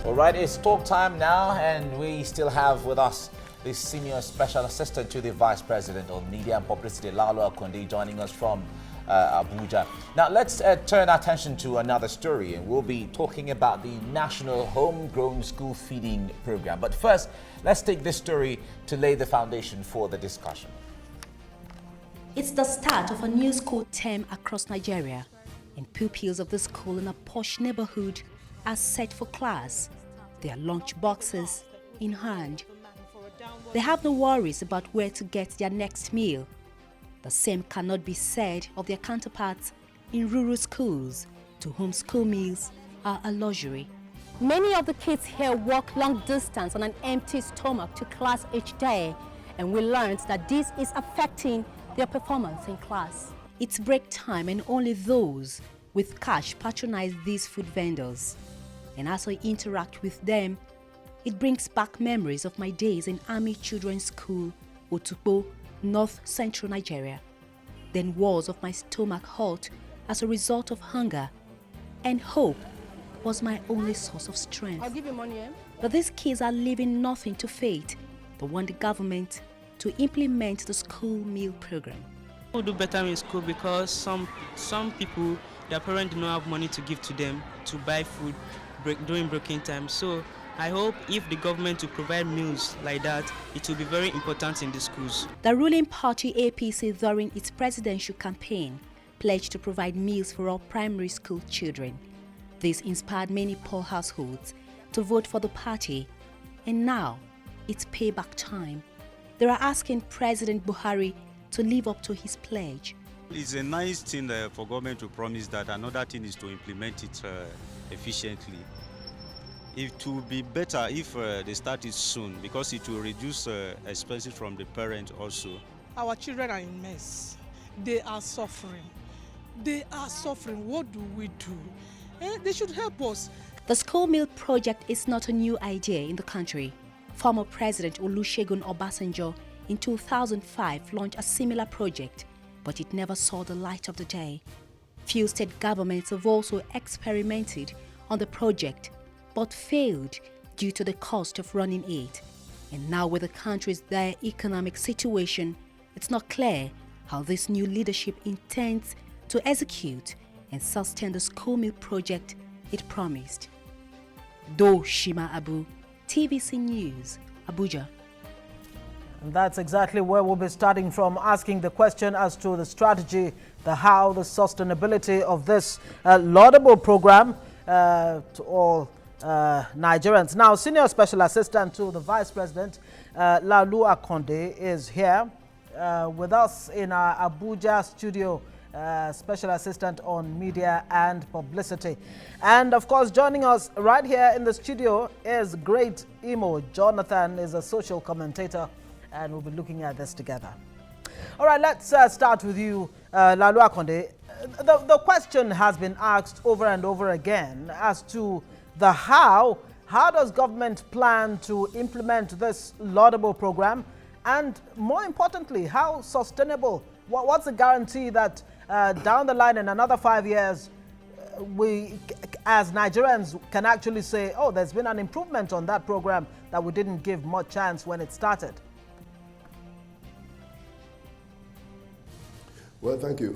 All right, it's talk time now, and we still have with us the Senior Special Assistant to the Vice President on Media and Publicity, Laolu Akande, joining us from Abuja. Now, let's turn our attention to another story, and we'll be talking about the National Homegrown School Feeding Program. But first, let's take this story to lay the foundation for the discussion. It's the start of a new school term across Nigeria, and pupils of the school in a posh neighborhood are set for class, their lunch boxes in hand. They have no worries about where to get their next meal. The same cannot be said of their counterparts in rural schools, to whom school meals are a luxury. Many of the kids here walk long distance on an empty stomach to class each day, and we learned that this is affecting their performance in class. It's break time, and only those with cash patronize these food vendors. And as I interact with them, it brings back memories of my days in Army Children's School, Otukpo, North Central Nigeria. Then walls of my stomach hurt as a result of hunger, and hope was my only source of strength. I'll give you money, eh? But these kids are leaving nothing to fate, but want the government to implement the school meal program. People do better in school because some people, their parents do not have money to give to them to buy food during breaking time. So I hope if the government will provide meals like that, it will be very important in the schools. The ruling party APC during its presidential campaign pledged to provide meals for all primary school children. This inspired many poor households to vote for the party, and now it's payback time. They are asking President Buhari to live up to his pledge. It's a nice thing for government to promise that. Another thing is to implement it efficiently. It will be better if they start it soon, because it will reduce expenses from the parents also. Our children are in mess. They are suffering. They are suffering. What do we do? They should help us. The school meal project is not a new idea in the country. Former President Olusegun Obasanjo in 2005 launched a similar project, but it never saw the light of the day. Few state governments have also experimented on the project, but failed due to the cost of running it. And now with the country's dire economic situation, it's not clear how this new leadership intends to execute and sustain the school meal project it promised. Do Shima Abu, TVC News, Abuja. And that's exactly where we'll be starting from, asking the question as to the strategy, the how, the sustainability of this laudable program to all Nigerians. Now, Senior Special Assistant to the Vice President, Laolu Akande, is here with us in our Abuja studio, Special Assistant on Media and Publicity. And of course, joining us right here in the studio is Great Imo. Jonathan is a social commentator, and we'll be looking at this together. All right, let's start with you, Laolu Akande. The question has been asked over and over again as to the how. How does government plan to implement this laudable program? And more importantly, how sustainable? What's the guarantee that down the line in another 5 years, we as Nigerians can actually say, oh, there's been an improvement on that program that we didn't give much chance when it started? Well, thank you.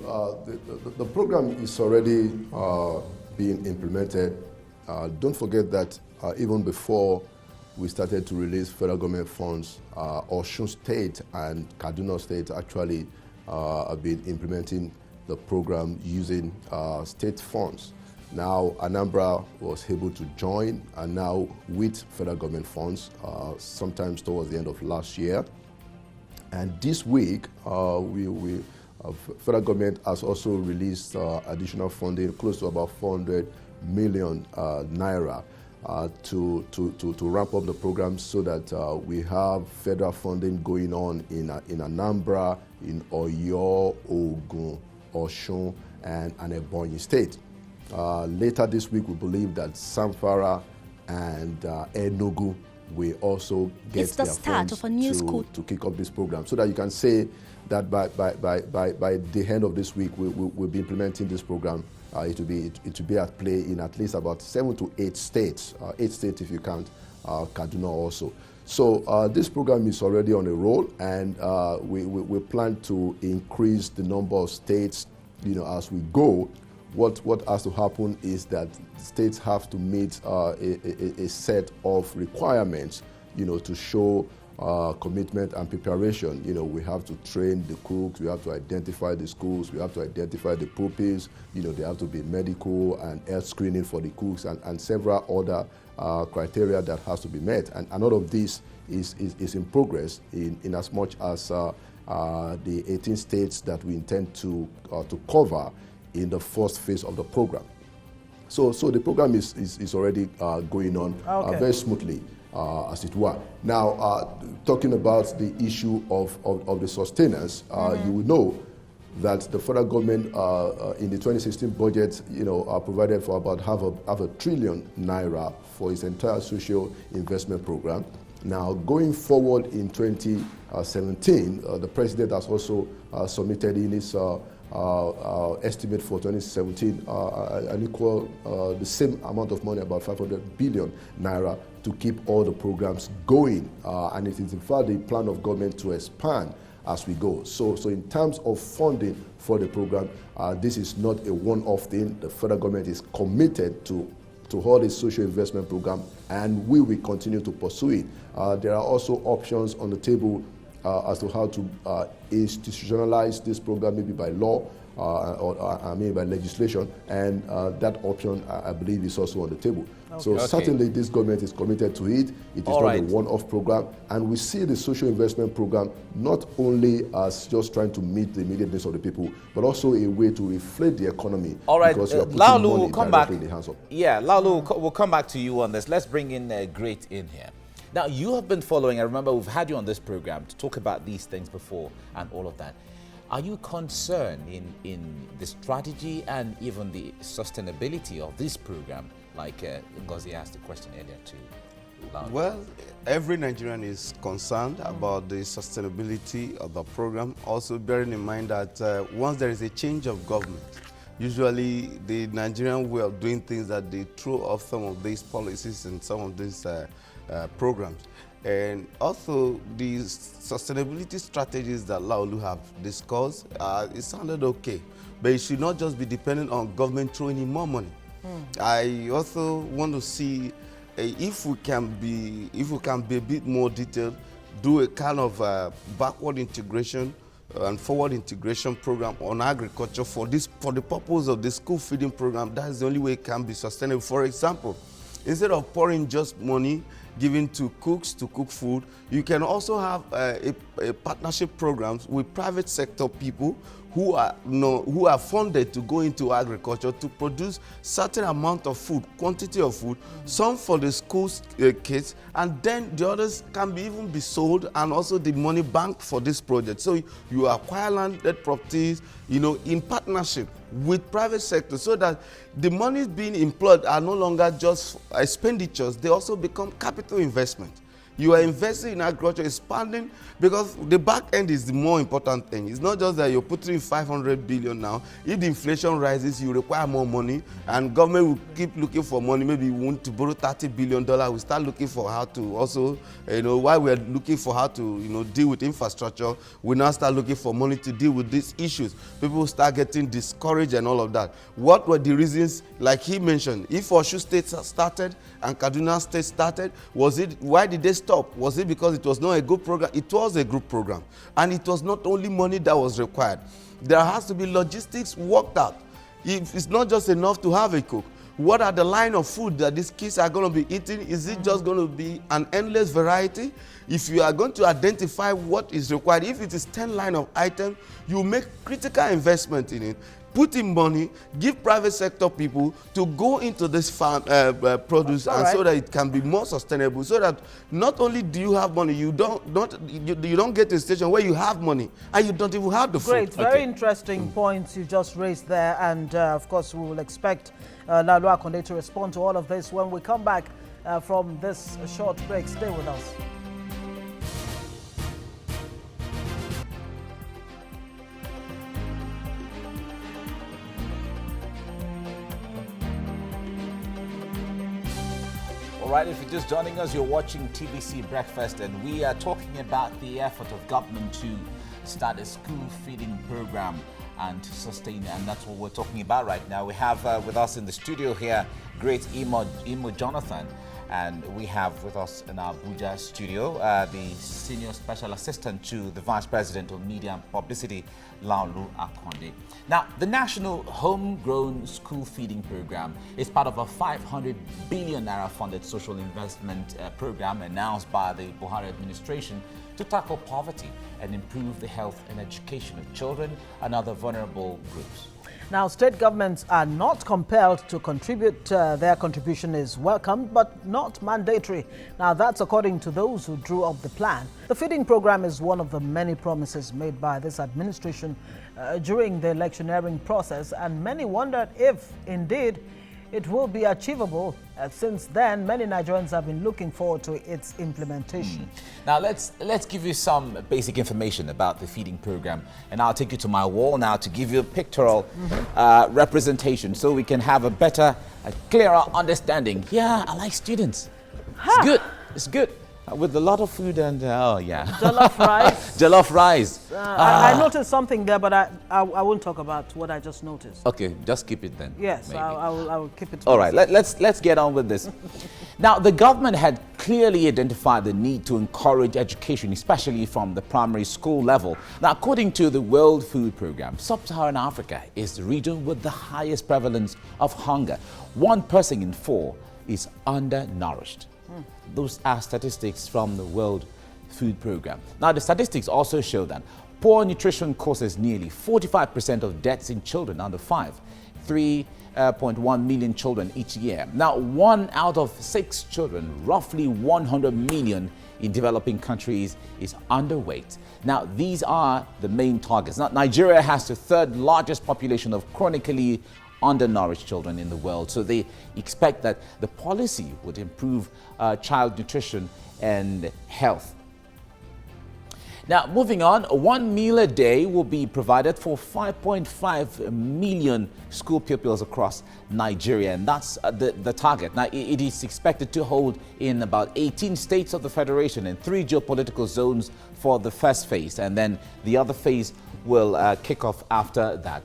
The program is already being implemented. Don't forget that even before we started to release federal government funds, Osun State and Kaduna State actually have been implementing the program using state funds. Now, Anambra was able to join, and now with federal government funds, sometimes towards the end of last year. And this week, federal government has also released additional funding, close to about 400 million naira, to ramp up the program so that we have federal funding going on in Anambra, in Oyo, Ogun, Osun, and Ebonyi State. Later this week, we believe that Samfara and Enugu will also get their funds to kick off this program, so that you can say that by the end of this week, we'll be implementing this program it will be at play in at least about 7 to 8 states, 8 states if you count Kaduna also. So this program is already on a roll, and we plan to increase the number of states, as we go. What has to happen is that states have to meet a set of requirements, to show commitment and preparation. We have to train the cooks, we have to identify the schools, we have to identify the pupils, they have to be medical and health screening for the cooks, and several other criteria that has to be met. And all of this is in progress in as much as the 18 states that we intend to cover in the first phase of the program. So the program is already going on very smoothly, as it were. Now, talking about the issue of the sustenance, you will know that the federal government in the 2016 budget, provided for about half a trillion naira for its entire social investment program. Now, going forward in 2017, the president has also submitted in his estimate for 2017 an equal, the same amount of money, about 500 billion naira, to keep all the programs going. And it is in fact the plan of government to expand as we go. So in terms of funding for the program, this is not a one-off thing. The federal government is committed to all the social investment program, and we will continue to pursue it. There are also options on the table as to how to institutionalize this program, maybe by law or maybe by legislation, and that option, I believe, is also on the table. So certainly this government is committed to it. It is not a one-off program, and we see the social investment program not only as just trying to meet the immediate needs of the people, but also a way to reflate the economy. All right, Laolu will come back. In the hands of. Yeah, Laolu, we'll come back to you on this. Let's bring in Great in here. Now, you have been following, I remember we've had you on this program to talk about these things before and all of that. Are you concerned in the strategy and even the sustainability of this program, like Ngozi asked the question earlier to Laolu? Well, every Nigerian is concerned about the sustainability of the program, also bearing in mind that once there is a change of government, usually the Nigerian way of doing things that they throw off some of these policies and some of these programs. And also the sustainability strategies that Laolu have discussed, it sounded okay, but it should not just be dependent on government throwing in more money. I also want to see if we can be a bit more detailed, do a kind of backward integration and forward integration program on agriculture for the purpose of the school feeding program. That is the only way it can be sustainable. For example, instead of pouring just money given to cooks to cook food, you can also have a partnership programs with private sector people who are funded to go into agriculture to produce certain amount of food, quantity of food, some for the schools kids, and then the others can even be sold, and also the money banked for this project. So you acquire landed properties, in partnership with private sector, so that the monies being employed are no longer just expenditures, they also become capital investment. You are investing in agriculture, expanding, because the back end is the more important thing. It's not just that you're putting in 500 billion now. If the inflation rises, you require more money, and government will keep looking for money. Maybe you want to borrow $30 billion. We start looking for how to also, while we're looking for how to, deal with infrastructure, we now start looking for money to deal with these issues. People start getting discouraged and all of that. What were the reasons, like he mentioned, if Oshu State started and Kaduna State started, why did they stop? Was it because it was not a good program? It was a good program. And it was not only money that was required. There has to be logistics worked out. It's not just enough to have a cook. What are the line of food that these kids are going to be eating? Is it just going to be an endless variety? If you are going to identify what is required, if it is 10 line of items, you make critical investment in it. Put in money, give private sector people to go into this farm produce, and so that it can be more sustainable. So that not only do you have money, you don't get to a station where you have money and you don't even have the food. Great, very interesting points you just raised there, and of course we will expect Laolu Akande to respond to all of this when we come back from this short break. Stay with us. right, if you're just joining us, you're watching TVC Breakfast, and we are talking about the effort of government to start a school feeding program and to sustain, and that's what we're talking about right now. We have with us in the studio here, great Imo Jonathan, and we have with us in our Abuja studio the Senior Special Assistant to the Vice President of Media and Publicity, Laolu Akande. Now, the National Homegrown School Feeding Program is part of a 500 billion naira funded social investment program announced by the Buhari administration to tackle poverty and improve the health and education of children and other vulnerable groups. Now, state governments are not compelled to contribute. Their contribution is welcome, but not mandatory. Now, that's according to those who drew up the plan. The feeding program is one of the many promises made by this administration during the electioneering process, and many wondered if, indeed, it will be achievable. Since then, many Nigerians have been looking forward to its implementation. Now, let's give you some basic information about the feeding program, and I'll take you to my wall now to give you a pictorial representation so we can have a better, clearer understanding. Yeah, I like students. It's good. It's good. With a lot of food and, oh yeah. Jollof rice. Jollof rice. I noticed something there, but I won't talk about what I just noticed. Okay, just keep it then. Yes, I will keep it to all right, myself. let's get on with this. Now, the government had clearly identified the need to encourage education, especially from the primary school level. Now, according to the World Food Programme, Sub-Saharan Africa is the region with the highest prevalence of hunger. 1 person in 4 is undernourished. Those are statistics from the World Food Programme. Now, the statistics also show that poor nutrition causes nearly 45% of deaths in children under 5, 3.1 million children each year. Now, 1 out of 6 children, roughly 100 million in developing countries, is underweight. Now, these are the main targets. Now, Nigeria has the 3rd largest population of chronically undernourished children in the world. So they expect that the policy would improve child nutrition and health. Now, moving on, 1 meal a day will be provided for 5.5 million school pupils across Nigeria, and that's the target. Now, it is expected to hold in about 18 states of the Federation and 3 geopolitical zones for the first phase, and then the other phase will kick off after that.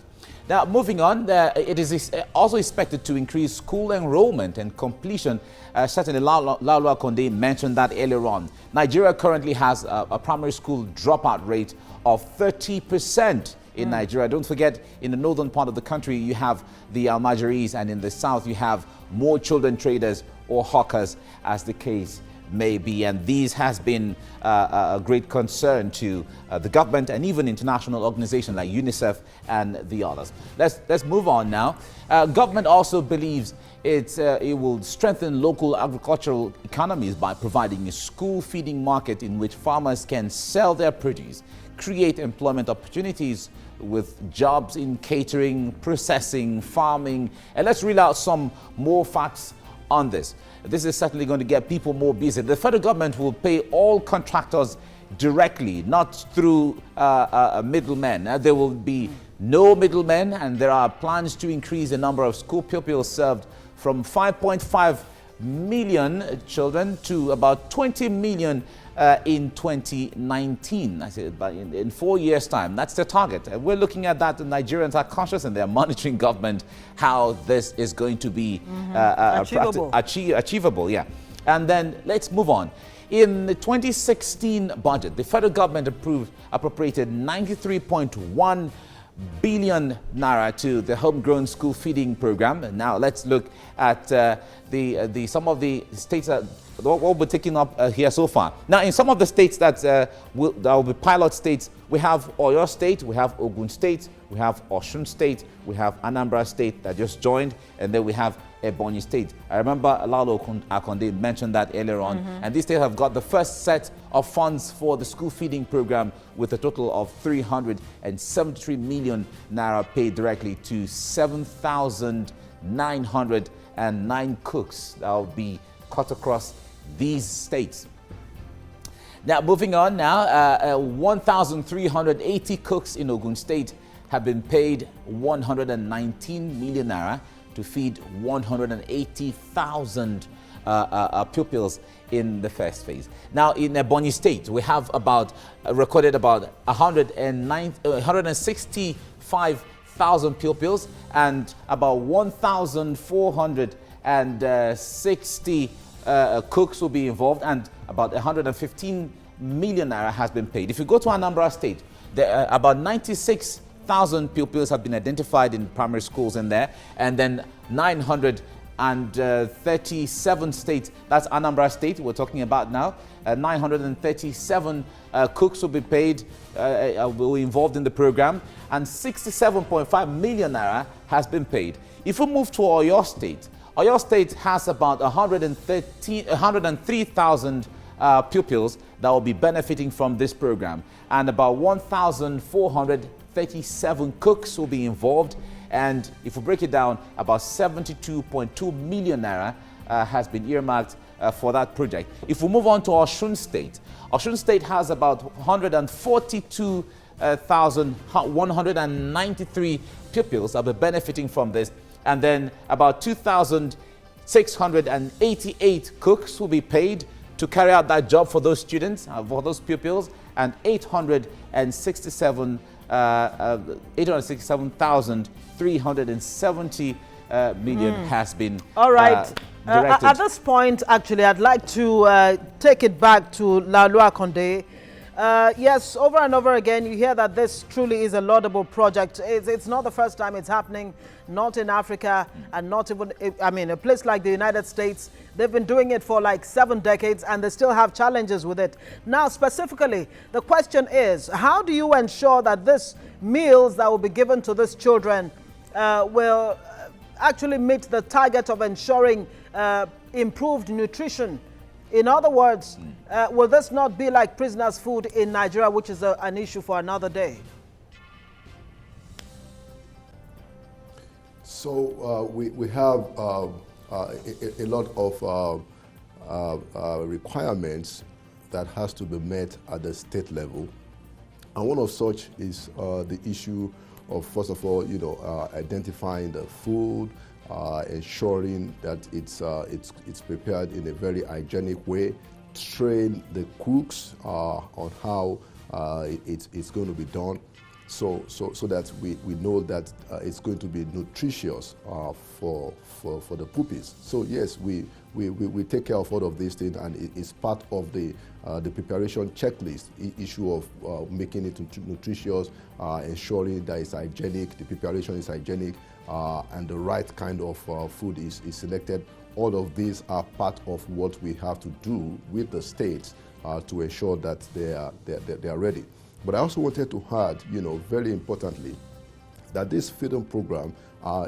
Now, moving on, it is also expected to increase school enrollment and completion. Certainly, Laolu Akande mentioned that earlier on. Nigeria currently has a primary school dropout rate of 30% in Nigeria. Don't forget, in the northern part of the country, you have the Almajiris, and in the south, you have more children traders or hawkers, as the case may be, and these has been a great concern to the government and even international organizations like UNICEF and the others. Let's move on now. Government also believes it will strengthen local agricultural economies by providing a school feeding market in which farmers can sell their produce, create employment opportunities with jobs in catering, processing, farming, and let's reel out some more facts on this. This is certainly going to get people more busy. The federal government will pay all contractors directly, not through middlemen. There will be no middlemen, and there are plans to increase the number of school pupils served from 5.5 million children to about 20 million in 2019. I said, but in 4 years' time, that's the target. And we're looking at that. The Nigerians are conscious, and they're monitoring government how this is going to be achievable. Yeah. And then let's move on. In the 2016 budget, the federal government appropriated 93.1 billion naira to the homegrown school feeding program. And now let's look at some of the states that what we're taking up here so far. Now, in some of the states that will be pilot states, we have Oyo State, we have Ogun State, we have Osun State, we have Anambra State that just joined, and then we have Ebonyi State. I remember Laolu Akande mentioned that earlier on, and these states have got the first set of funds for the school feeding program with a total of 373 million naira paid directly to 7,909 cooks that will be cut across these states. Now, moving on now, 1,380 cooks in Ogun State have been paid 119 million naira to feed 180,000 pupils in the first phase. Now, in Ebonyi State, we have about recorded about 165,000 pupils, and about 1,460 cooks will be involved, and about 115 million naira has been paid. If you go to Anambra State, about 96,000 pupils have been identified in primary schools in there, and then 937 states, that's Anambra State we're talking about now, 937 cooks will be paid, will be involved in the program, and 67.5 million naira has been paid. If we move to Oyo State has about 103,000 pupils that will be benefiting from this program, and about 1,437 cooks will be involved. And if we break it down, about 72.2 million naira has been earmarked for that project. If we move on to Osun State has about 142,193 pupils that will be benefiting from this, and then about 2,688 cooks will be paid to carry out that job for those students, for those pupils, and 867,370 million has been all right. At this point, actually, I'd like to take it back to Laolu Akande. Yes, over and over again, you hear that this truly is a laudable project. It's not the first time it's happening, not in Africa, and not even, I mean, a place like the United States. They've been doing it for like 7 decades, and they still have challenges with it. Now, specifically, the question is, how do you ensure that these meals that will be given to these children will actually meet the target of ensuring improved nutrition? In other words, will this not be like prisoners' food in Nigeria, which is an issue for another day? So we have a lot of requirements that has to be met at the state level. And one of such is the issue of, first of all, identifying the food, ensuring that it's prepared in a very hygienic way, train the cooks on how it's going to be done, so that we know that it's going to be nutritious for the puppies. So yes, we take care of all of these things, and it's part of the preparation checklist issue of making it nutritious, ensuring that it's hygienic, the preparation is hygienic, and the right kind of food is selected. All of these are part of what we have to do with the states to ensure that they are ready. But I also wanted to add, very importantly, that this feeding program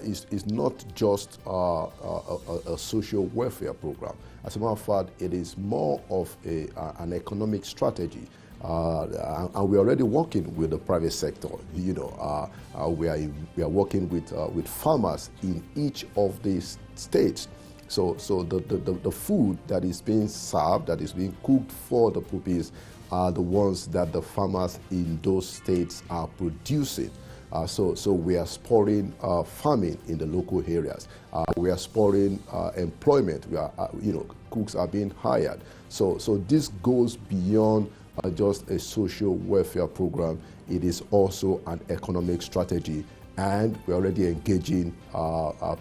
is not just a social welfare program. As a matter of fact, it is more of an economic strategy. And we're already working with the private sector. We are working with farmers in each of these states. So the food that is being served, that is being cooked for the puppies, are the ones that the farmers in those states are producing. So we are spurring farming in the local areas. We are spurring employment. We are, cooks are being hired. So this goes beyond just a social welfare program. It is also an economic strategy, and we're already engaging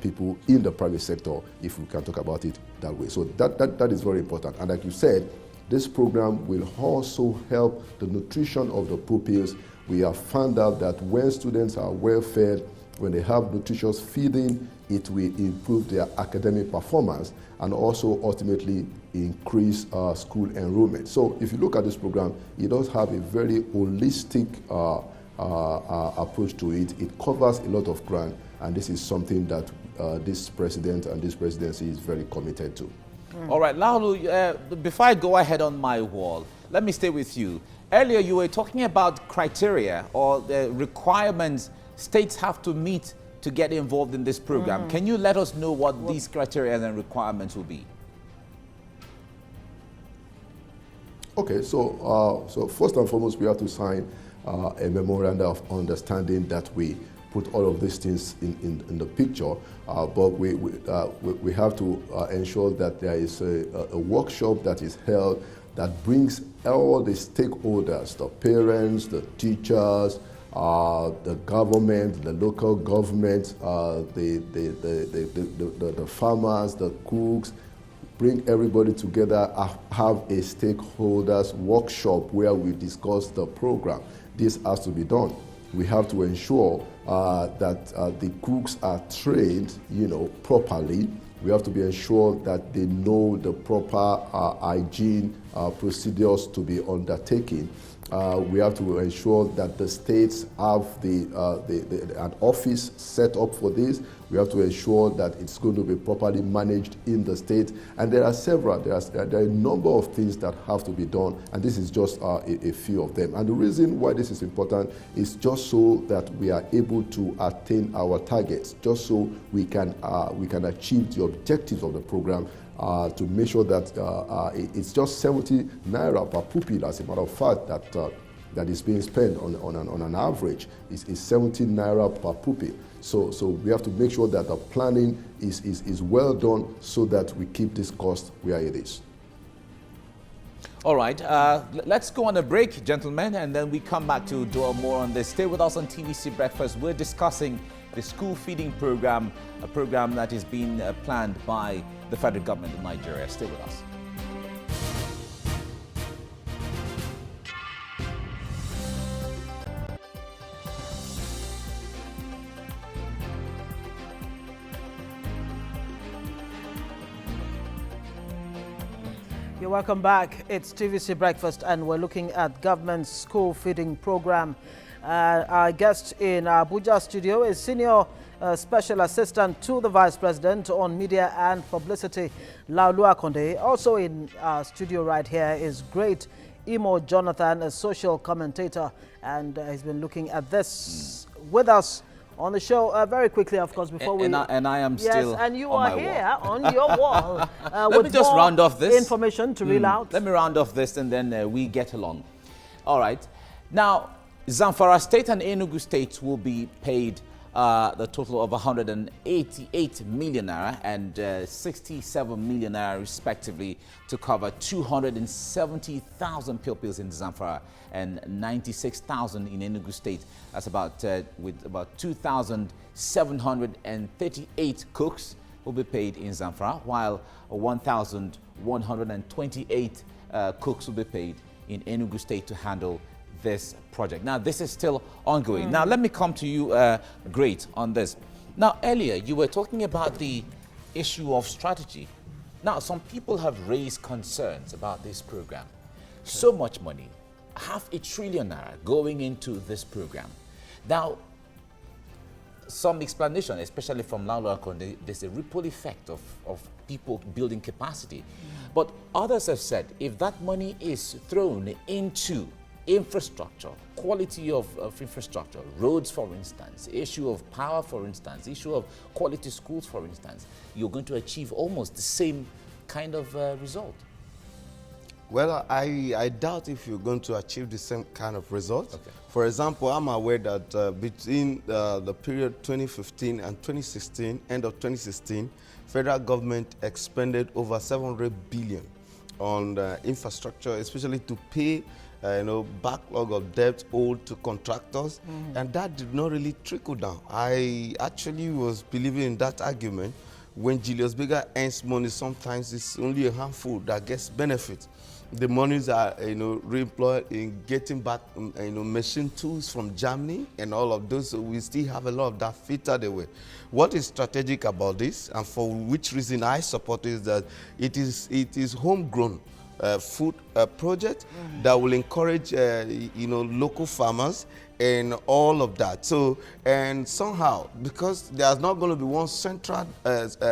people in the private sector, if we can talk about it that way. So that is very important. And like you said, this program will also help the nutrition of the pupils. We have found out that when students are well fed, when they have nutritious feeding, it will improve their academic performance and also ultimately increase school enrollment. So if you look at this program, it does have a very holistic approach to it. It covers a lot of ground, and this is something that this president and this presidency is very committed to. All right, Laolu, before I go ahead on my wall, let me stay with you. Earlier, you were talking about criteria or the requirements states have to meet to get involved in this program. Can you let us know what these criteria and requirements will be? Okay, so first and foremost, we have to sign a memorandum of understanding that we put all of these things in the picture. But we have to ensure that there is a workshop that is held that brings all the stakeholders, the parents, the teachers, the government, the local government, the farmers, the cooks, bring everybody together, have a stakeholders workshop where we discuss the program. This has to be done. We have to ensure that the cooks are trained, properly. We have to be ensured that they know the proper hygiene procedures to be undertaken. We have to ensure that the states have an office set up for this. We have to ensure that it's going to be properly managed in the state. And there are several, there are a number of things that have to be done, and this is just a few of them. And the reason why this is important is just so that we are able to attain our targets, just so we can achieve the objectives of the program. To make sure that it's just 70 naira per pupil, as a matter of fact, that is being spent on an average is 70 naira per pupil. So we have to make sure that the planning is well done so that we keep this cost where it is. All right, let's go on a break, gentlemen, and then we come back to dwell more on this. Stay with us on TVC Breakfast. We're discussing the school feeding program, a program that is being planned by the federal government of Nigeria. Stay with us. You're welcome back. It's TVC Breakfast, and we're looking at government's school feeding program. Our guest in Abuja studio is Senior Special Assistant to the Vice President on Media and Publicity, Laolu Akande. Also in our studio right here is Great Imo Jonathan, a social commentator, and he's been looking at this with us on the show. Very quickly, of course, before we... And I am still and you on are my here on your wall. Let me just round off this. Information to reel out. Let me round off this, and then we get along. All right. Now, Zamfara State and Enugu State will be paid the total of 188 million naira and 67 million naira respectively to cover 270,000 pupils in Zamfara and 96,000 in Enugu State. That's about with about 2,738 cooks will be paid in Zamfara, while 1,128 cooks will be paid in Enugu State to handle this project. Now, this is still ongoing. Now, let me come to you, Great, on this. Now, earlier, you were talking about the issue of strategy. Now, some people have raised concerns about this program. So much money, 500 billion naira going into this program. Now, some explanation, especially from Laolu Akande, there's a ripple effect of people building capacity. But others have said if that money is thrown into infrastructure, quality of infrastructure, roads, for instance, issue of power, for instance, issue of quality schools, for instance, you're going to achieve almost the same kind of result. Well, I doubt if you're going to achieve the same kind of result. Okay. For example, I'm aware that between the period 2015 and 2016, end of 2016, federal government expended over 700 billion on infrastructure, especially to pay backlog of debt owed to contractors, and that did not really trickle down. I actually was believing in that argument. When Julius Berger earns money, sometimes it's only a handful that gets benefit. The monies are, reemployed in getting back, machine tools from Germany and all of those. So we still have a lot of that filtered away. What is strategic about this, and for which reason I support, is that it is homegrown food project that will encourage local farmers and all of that. So, and somehow, because there's not going to be one central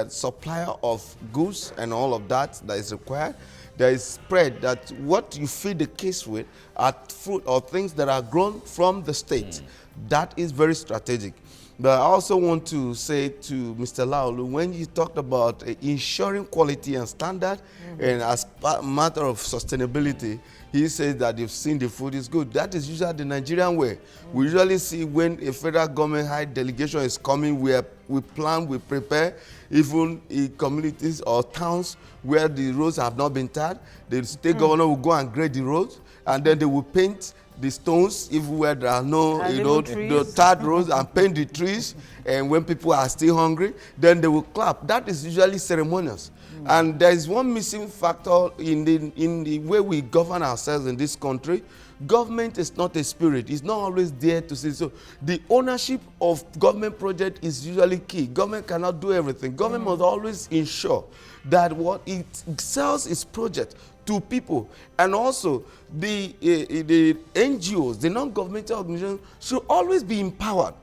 supplier of goods and all of that is required, there is spread that what you feed the case with are fruit or things that are grown from the state. That is very strategic. But I also want to say to Mr. Laolu, when you talked about ensuring quality and standard, and as a matter of sustainability, he says that you've seen the food is good. That is usually the Nigerian way. We usually see when a federal government high delegation is coming, we plan, we prepare, even in communities or towns where the roads have not been tarred. The state governor will go and grade the roads, and then they will paint the stones everywhere there are no, the tarred roads, and paint the trees. And when people are still hungry, then they will clap. That is usually ceremonious. And there is one missing factor in the way we govern ourselves in this country. Government is not a spirit. It's not always there to say so. The ownership of government project is usually key. Government cannot do everything. Government must always ensure that what it sells its project to people, and also the NGOs, the non-governmental organizations, should always be empowered.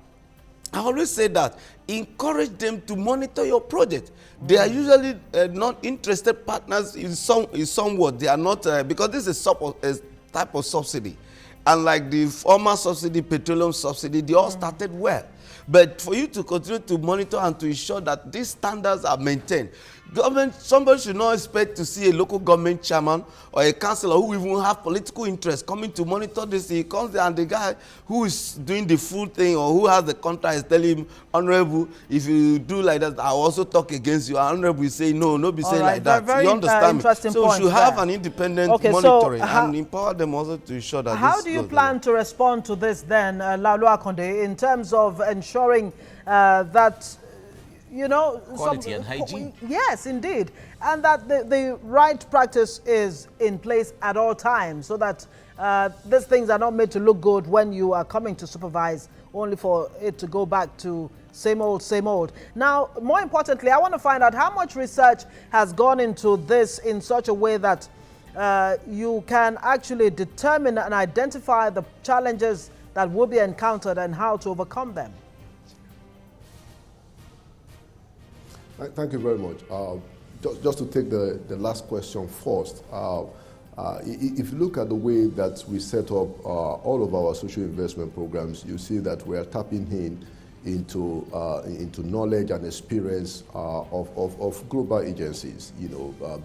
I always say that encourage them to monitor your project. They are usually not interested partners in somewhat. They are not because this is a type of subsidy, and like the former subsidy, petroleum subsidy, they all started well. But for you to continue to monitor and to ensure that these standards are maintained, somebody should not expect to see a local government chairman or a councillor who even have political interest coming to monitor this. He comes there and the guy who is doing the full thing or who has the contract is telling him, Honorable, if you do like that, I'll also talk against you. Honorable will say, no, be saying like that. Very, you understand me? So we should have an independent monitoring and empower them also to ensure that how do you plan to respond to this then, Laolu Akande, in terms of ensuring that quality and hygiene? Yes, indeed. And that the right practice is in place at all times, so that these things are not made to look good when you are coming to supervise, only for it to go back to same old, same old. Now, more importantly, I want to find out how much research has gone into this in such a way that you can actually determine and identify the challenges that will be encountered and how to overcome them. Thank you very much. Just to take the last question first, if you look at the way that we set up all of our social investment programs, you see that we are tapping into knowledge and experience of global agencies,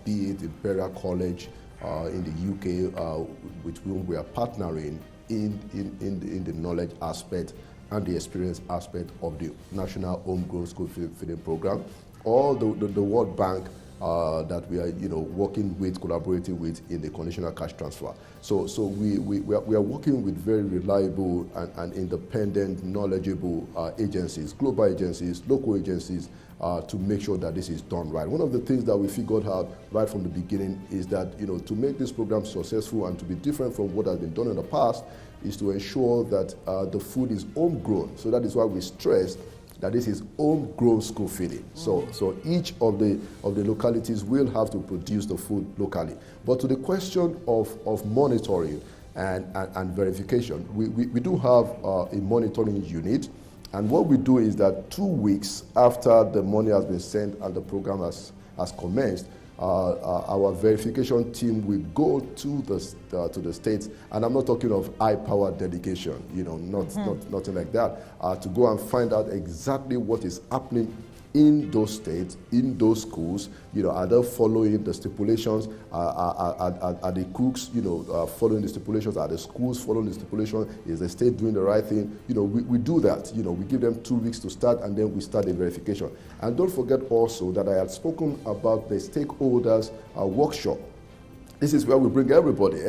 be it Imperial College in the UK, with whom we are partnering in the knowledge aspect and the experience aspect of the National Homegrown School Feeding Program, or the World Bank that we are working with, collaborating with in the conditional cash transfer. So we are working with very reliable and independent, knowledgeable agencies, global agencies, local agencies, to make sure that this is done right. One of the things that we figured out right from the beginning is that to make this program successful and to be different from what has been done in the past is to ensure that the food is homegrown. So that is why we stressed that this is homegrown school feeding. So each of the localities will have to produce the food locally. But to the question of monitoring and verification, we do have a monitoring unit. And what we do is that 2 weeks after the money has been sent and the program has commenced, our verification team will go to the states, and I'm not talking of high-powered delegation, nothing like that, to go and find out exactly what is happening in those states, in those schools. Are they following the stipulations? Are the cooks, following the stipulations? Are the schools following the stipulations? Is the state doing the right thing? We do that. We give them 2 weeks to start, and then we start the verification. And don't forget also that I had spoken about the stakeholders workshop. This is where we bring everybody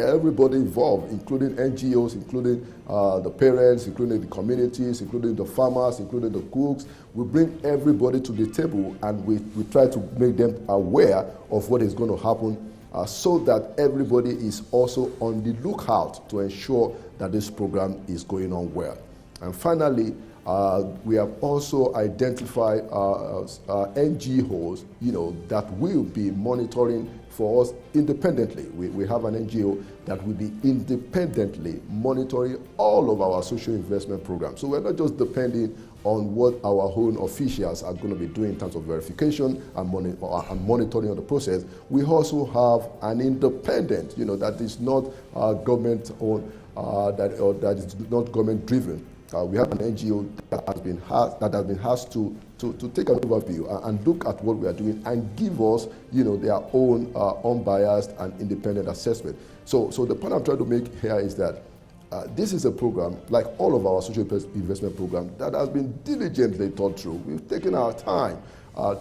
involved, including NGOs, including the parents, including the communities, including the farmers, including the cooks. We bring everybody to the table, and we try to make them aware of what is going to happen, so that everybody is also on the lookout to ensure that this program is going on well. And finally, we have also identified NGOs, that will be monitoring for us independently. We have an NGO that will be independently monitoring all of our social investment programs. So we're not just depending on what our own officials are going to be doing in terms of verification and monitoring of the process. We also have an independent, that is not government-owned, that is not government-driven, we have an NGO that has been asked to take an overview and look at what we are doing and give us, their own unbiased and independent assessment. So the point I'm trying to make here is that this is a program, like all of our social investment programs, that has been diligently thought through. We've taken our time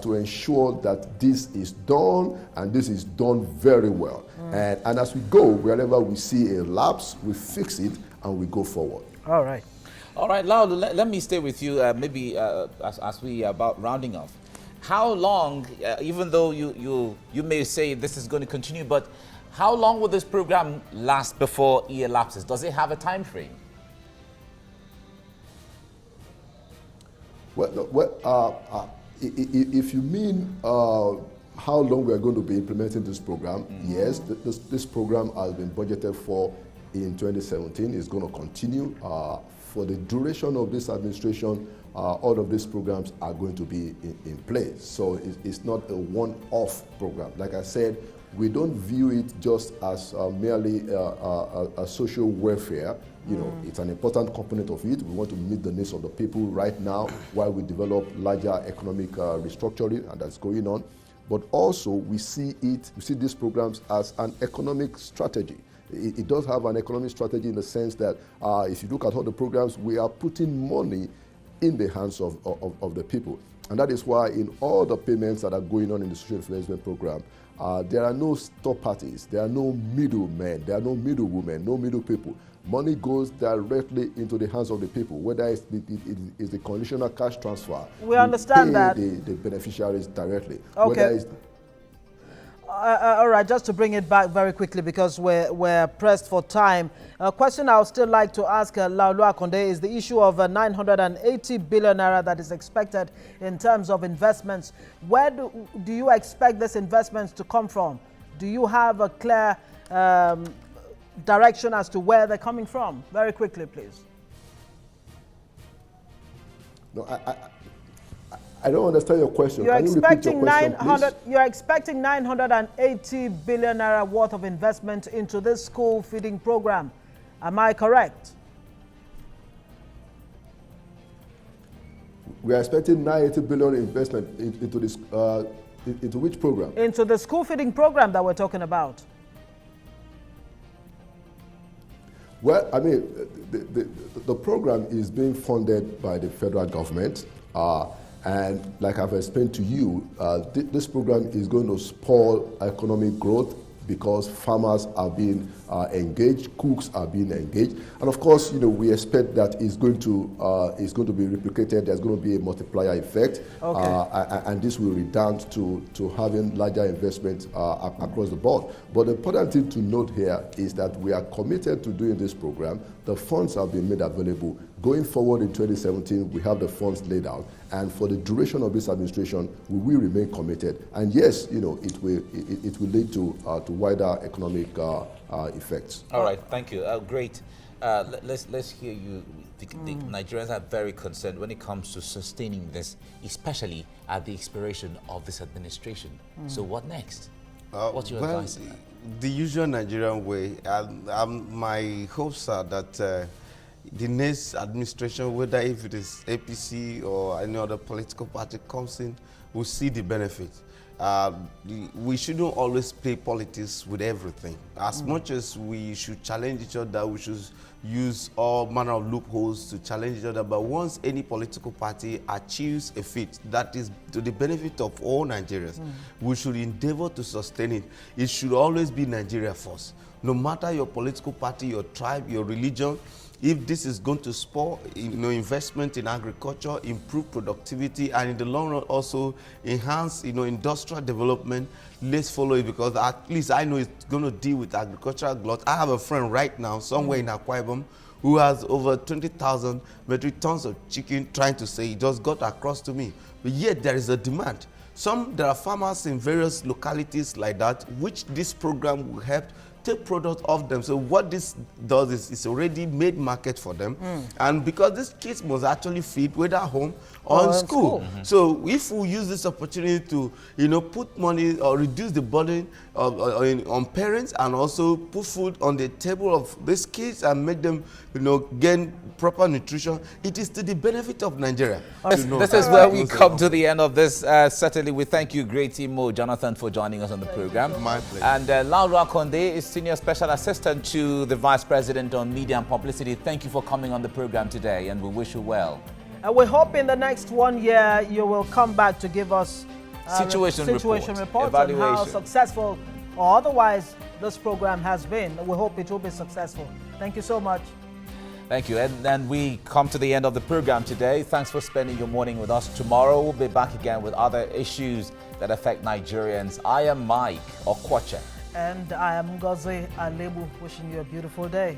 to ensure that this is done, and this is done very well. And as we go, wherever we see a lapse, we fix it and we go forward. All right. All right, Laolu, let me stay with you maybe as we are about rounding off. How long, even though you may say this is going to continue, but how long will this program last before it elapses? Does it have a time frame? If you mean how long we are going to be implementing this program, yes, this program has been budgeted for in 2017. It's going to continue. For the duration of this administration, all of these programs are going to be in place. So it's not a one-off program. Like I said, we don't view it just as merely a social welfare. It's an important component of it. We want to meet the needs of the people right now while we develop larger economic restructuring, and that's going on. But also we see these programs as an economic strategy. It does have an economic strategy in the sense that if you look at all the programs, we are putting money in the hands of the people. And that is why in all the payments that are going on in the social investment program, there are no stop parties, there are no middlemen, there are no middlewomen, no middle people. Money goes directly into the hands of the people, whether it's the conditional cash transfer. We understand that. The beneficiaries directly. Okay. All right, just to bring it back very quickly because we're pressed for time. A question I would still like to ask Laolu Akande is the issue of 980 billion naira that is expected in terms of investments. Where do you expect these investments to come from? Do you have a clear direction as to where they're coming from? Very quickly, please. No, I don't understand your question. You're Can you repeat your question, please? You're expecting 980 billion naira worth of investment into this school feeding program. Am I correct? We are expecting 980 billion investment into this. Into which program? Into the school feeding program that we're talking about. Well, I mean, the program is being funded by the federal government. And like I've explained to you, this program is going to spur economic growth because farmers are being engaged, cooks are being engaged, and of course, we expect that it's going to be replicated. There's going to be a multiplier effect, and this will redound to having larger investment across the board. But the important thing to note here is that we are committed to doing this program. The funds have been made available. Going forward in 2017, we have the funds laid out, and for the duration of this administration, we will remain committed. And yes, it will lead to wider economic effects. All right, thank you. Great. Let's hear you. The Nigerians are very concerned when it comes to sustaining this, especially at the expiration of this administration. So what next? What's your advice? The usual Nigerian way. My hopes are that the next administration, whether if it is APC or any other political party comes in, will see the benefit. We shouldn't always play politics with everything. As much as we should challenge each other, we should use all manner of loopholes to challenge each other. But once any political party achieves a feat that is to the benefit of all Nigerians, we should endeavor to sustain it. It should always be Nigeria first. No matter your political party, your tribe, your religion, if this is going to spur investment in agriculture, improve productivity, and in the long run also enhance industrial development, let's follow it, because at least I know it's going to deal with agricultural glut. I have a friend right now somewhere in Akwa Ibom who has over 20,000 metric tons of chicken trying to say. He just got across to me. But yet there is a demand. There are farmers in various localities like that, which this program will help take product off them. So what this does is it's already made market for them. And because these kids must actually feed whether at home or in school. So if we use this opportunity to, put money or reduce the burden on parents and also put food on the table of these kids and make them, gain proper nutrition, it is to the benefit of Nigeria. This is where we come to the end of this. Certainly, we thank you, great Imo Jonathan, for joining us on the program. My pleasure. And Laolu Akande is Senior Special Assistant to the Vice President on Media and Publicity. Thank you for coming on the program today, and we wish you well. And we hope in the next 1 year you will come back to give us situation report on how successful or otherwise this program has been. We hope it will be successful. Thank you so much. Thank you. And then we come to the end of the program today. Thanks for spending your morning with us. Tomorrow we'll be back again with other issues that affect Nigerians. I am Mike Okwache. And I am Ngozi Alebu, wishing you a beautiful day.